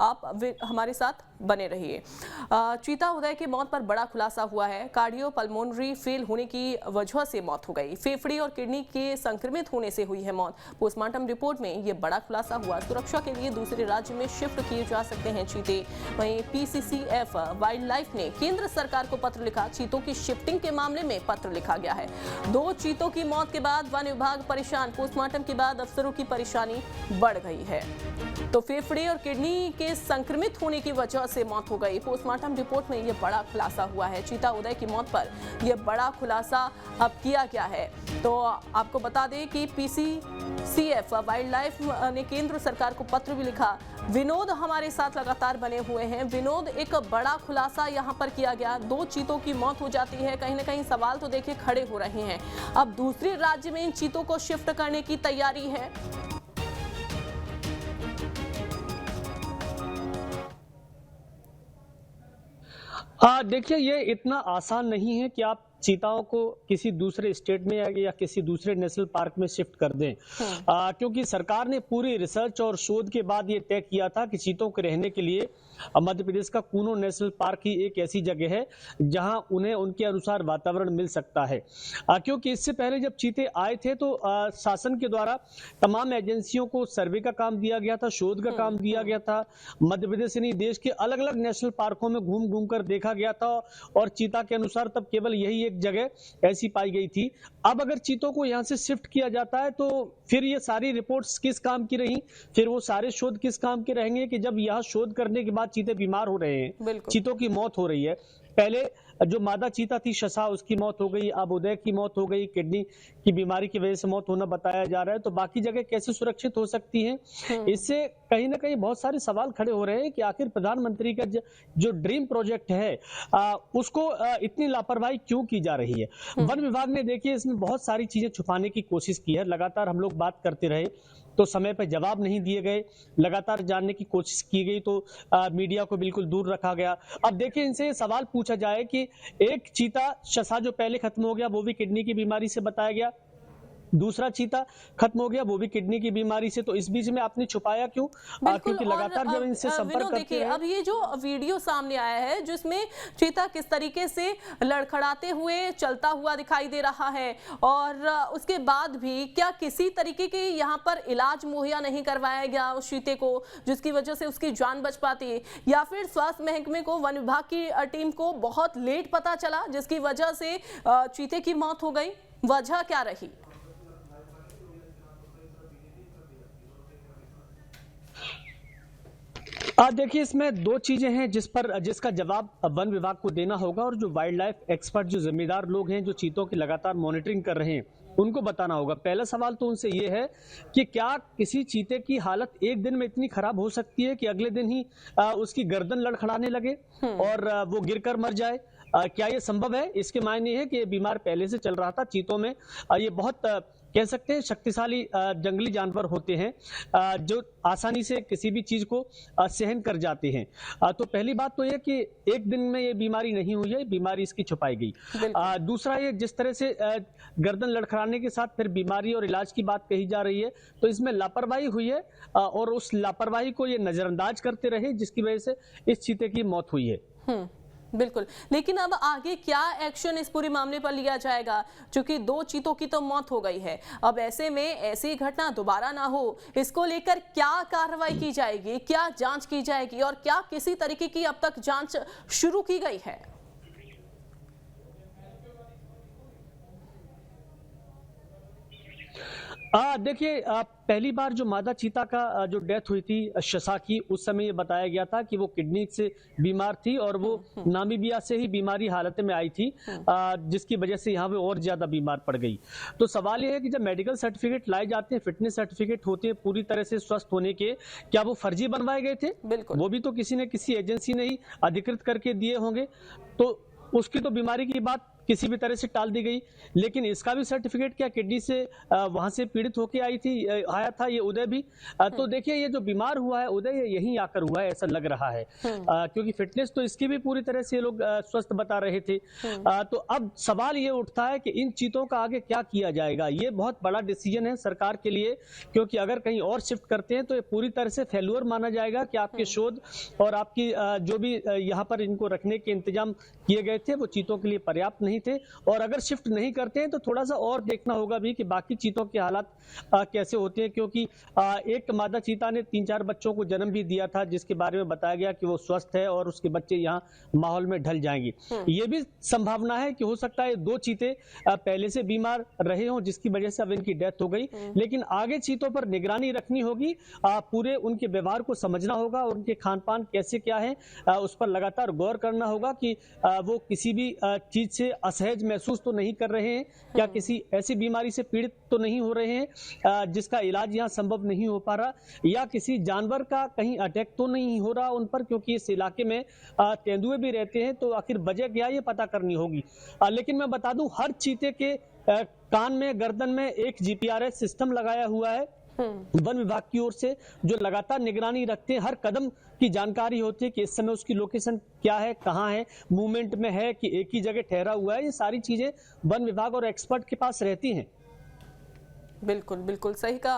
आप हमारे साथ बने रहिए। चीता उदय की मौत पर बड़ा खुलासा हुआ है। कार्डियो पल्मोनरी फेल होने की वजह से मौत हो गई। फेफड़े और किडनी के संक्रमित होने से हुई है मौत। पोस्टमार्टम रिपोर्ट में यह बड़ा खुलासा हुआ। सुरक्षा के लिए दूसरे राज्य में शिफ्ट किए जा सकते हैं चीते। वहीं PCCF वाइल्ड लाइफ ने केंद्र सरकार को पत्र लिखा। चीतों की शिफ्टिंग के मामले में पत्र लिखा गया है। 2 चीतों की मौत के बाद वन विभाग परेशान। पोस्टमार्टम के बाद अफसरों की परेशानी बढ़ गई है। तो फेफड़े और किडनी के संक्रमित होने की वजह से मौत हो गई। पोस्टमार्टम रिपोर्ट में यह बड़ा खुलासा हुआ है। चीता उदय की मौत पर यह बड़ा खुलासा अब किया गया है। तो आपको बता दें कि PCCF वाइल्ड लाइफ ने केंद्र सरकार को पत्र भी लिखा। विनोद हमारे साथ लगातार बने हुए हैं। विनोद, एक बड़ा खुलासा यहां पर किया गया। 2 चीतों की मौत हो जाती है। कहीं ना कहीं सवाल तो देखिए खड़े हो रहे हैं। अब दूसरे राज्य में इन चीतों को शिफ्ट करने की तैयारी है। हाँ, देखिए, ये इतना आसान नहीं है कि आप चीताओं को किसी दूसरे स्टेट में या किसी दूसरे नेशनल पार्क में शिफ्ट कर दें। क्योंकि सरकार ने पूरी रिसर्च और शोध के बाद ये तय किया था कि चीतों के रहने के लिए मध्य प्रदेश का कूनो नेशनल पार्क ही एक ऐसी जगह है जहां उन्हें उनके अनुसार वातावरण मिल सकता है। क्योंकि इससे पहले जब चीते आए थे तो शासन के द्वारा तमाम एजेंसियों को सर्वे का काम दिया गया था, शोध का काम दिया गया था। मध्य प्रदेश यानी देश के अलग अलग नेशनल पार्कों में घूम घूम कर देखा गया था और चीता के अनुसार तब केवल यही एक जगह ऐसी पाई गई थी। अब अगर चीतों को यहां से शिफ्ट किया जाता है तो फिर ये सारी रिपोर्ट्स किस काम की रही, फिर वो सारे शोध किस काम के रहेंगे कि जब यहां शोध करने के बाद चीते बीमार हो रहे हैं, चीतों की मौत हो रही है। पहले जो मादा चीता थी शसा, उसकी मौत हो गई। अब उदय की मौत हो गई, किडनी की बीमारी की वजह से मौत होना बताया जा रहा है। तो बाकी जगह कैसे सुरक्षित हो सकती हैं? इससे कहीं ना कहीं बहुत सारे सवाल खड़े हो रहे हैं कि आखिर प्रधानमंत्री का जो ड्रीम प्रोजेक्ट है उसको इतनी लापरवाही क्यों की जा रही है। वन विभाग ने देखिए इसमें बहुत सारी चीजें छुपाने की कोशिश की है। लगातार हम लोग बात करते रहे तो समय पर जवाब नहीं दिए गए, लगातार जानने की कोशिश की गई तो मीडिया को बिल्कुल दूर रखा गया। अब देखिए, इनसे सवाल पूछा जाए कि एक चीता शसा जो पहले खत्म हो गया वो भी किडनी की बीमारी से बताया गया, दूसरा चीता खत्म हो गया वो भी किडनी की बीमारी से, तो इस बीच में आपने छुपाया क्यों? क्योंकि लगातार जब इनसे संपर्क करते हैं। अब ये जो वीडियो सामने आया है जिसमें चीता किस तरीके से लड़खड़ाते हुए चलता हुआ दिखाई दे रहा है और उसके बाद भी क्या किसी तरीके के यहाँ पर इलाज मुहैया नहीं करवाया गया उस चीते को जिसकी वजह से उसकी जान बच पाती है, या फिर स्वास्थ्य महकमे को, वन विभाग की टीम को बहुत लेट पता चला जिसकी वजह से चीते की मौत हो गई? वजह क्या रही? देखिए, इसमें 2 चीजें हैं जिसका जवाब वन विभाग को देना होगा और जो वाइल्ड लाइफ एक्सपर्ट, जो जिम्मेदार लोग हैं जो चीतों की लगातार मॉनिटरिंग कर रहे हैं, उनको बताना होगा। पहला सवाल तो उनसे ये है कि क्या किसी चीते की हालत एक दिन में इतनी खराब हो सकती है कि अगले दिन ही उसकी गर्दन लड़खड़ाने लगे और वो गिरकर मर जाए? क्या ये संभव है? इसके मायने है कि ये बीमार पहले से चल रहा था। चीतों में ये बहुत कह सकते हैं शक्तिशाली जंगली जानवर होते हैं जो आसानी से किसी भी चीज को सहन कर जाते हैं। तो पहली बात तो यह कि एक दिन में ये बीमारी नहीं हुई है, बीमारी इसकी छुपाई गई। दूसरा, ये जिस तरह से गर्दन लड़खड़ाने के साथ फिर बीमारी और इलाज की बात कही जा रही है, तो इसमें लापरवाही हुई है और उस लापरवाही को ये नजरअंदाज करते रहे जिसकी वजह से इस चीते की मौत हुई है। बिल्कुल, लेकिन अब आगे क्या एक्शन इस पूरे मामले पर लिया जाएगा? क्योंकि 2 चीतों की तो मौत हो गई है। अब ऐसे में ऐसी घटना दोबारा ना हो, इसको लेकर क्या कार्रवाई की जाएगी, क्या जांच की जाएगी और क्या किसी तरीके की अब तक जांच शुरू की गई है? देखिए, पहली बार जो मादा चीता का जो डेथ हुई थी शसा की, उस समय ये बताया गया था कि वो किडनी से बीमार थी और वो नामीबिया से ही बीमारी हालत में आई थी जिसकी वजह से यहाँ पे और ज्यादा बीमार पड़ गई। तो सवाल ये है कि जब मेडिकल सर्टिफिकेट लाए जाते हैं, फिटनेस सर्टिफिकेट होते हैं पूरी तरह से स्वस्थ होने के, क्या वो फर्जी बनवाए गए थे? वो भी तो किसी ने किसी एजेंसी ने ही अधिकृत करके दिए होंगे, तो उसकी तो बीमारी की बात किसी भी तरह से टाल दी गई। लेकिन इसका भी सर्टिफिकेट क्या किडनी से वहां से पीड़ित होकर आया था ये उदय भी। तो देखिए ये जो बीमार हुआ है उदय ये यहीं आकर हुआ है ऐसा लग रहा है, क्योंकि फिटनेस तो इसकी भी पूरी तरह से ये लोग स्वस्थ बता रहे थे। तो अब सवाल ये उठता है कि इन चीतों का आगे क्या किया जाएगा। ये बहुत बड़ा डिसीजन है सरकार के लिए, क्योंकि अगर कहीं और शिफ्ट करते हैं तो ये पूरी तरह से फेल्योर माना जाएगा कि आपके शोध और आपकी जो भी यहाँ पर इनको रखने के इंतजाम किए गए थे वो चीतों के लिए पर्याप्त नहीं थे। और अगर शिफ्ट नहीं करते हैं तो थोड़ा सा और देखना होगा भी कि बाकी चीतों के हालात कैसे होते हैं, क्योंकि एक मादा चीता ने 3-4 बच्चों को जन्म भी दिया था, जिसके बारे में बताया गया कि वो स्वस्थ है और उसके बच्चे यहाँ माहौल में ढल जाएंगे। ये भी संभावना है कि हो सकता है 2 चीते पहले से बीमार रहे हों जिसकी वजह से अब इनकी डेथ हो गई। लेकिन आगे चीतों पर निगरानी रखनी होगी, पूरे उनके व्यवहार को समझना होगा, उनके खान पान कैसे क्या है उस पर लगातार गौर करना होगा कि वो किसी भी चीज से असहज महसूस तो नहीं कर रहे हैं, क्या किसी ऐसी बीमारी से पीड़ित तो नहीं हो रहे हैं जिसका इलाज यहाँ संभव नहीं हो पा रहा, या किसी जानवर का कहीं अटैक तो नहीं हो रहा उन पर, क्योंकि इस इलाके में तेंदुए भी रहते हैं। तो आखिर वजह क्या ये पता करनी होगी। लेकिन मैं बता दूं हर चीते के कान में गर्दन में एक जीपीआरएस सिस्टम लगाया हुआ है वन विभाग की ओर से, जो लगातार निगरानी रखते हैं। हर कदम की जानकारी होती है कि इस समय उसकी लोकेशन क्या है, कहाँ है, मूवमेंट में है कि एक ही जगह ठहरा हुआ है। ये सारी चीजें वन विभाग और एक्सपर्ट के पास रहती हैं। बिल्कुल बिल्कुल सही कहा।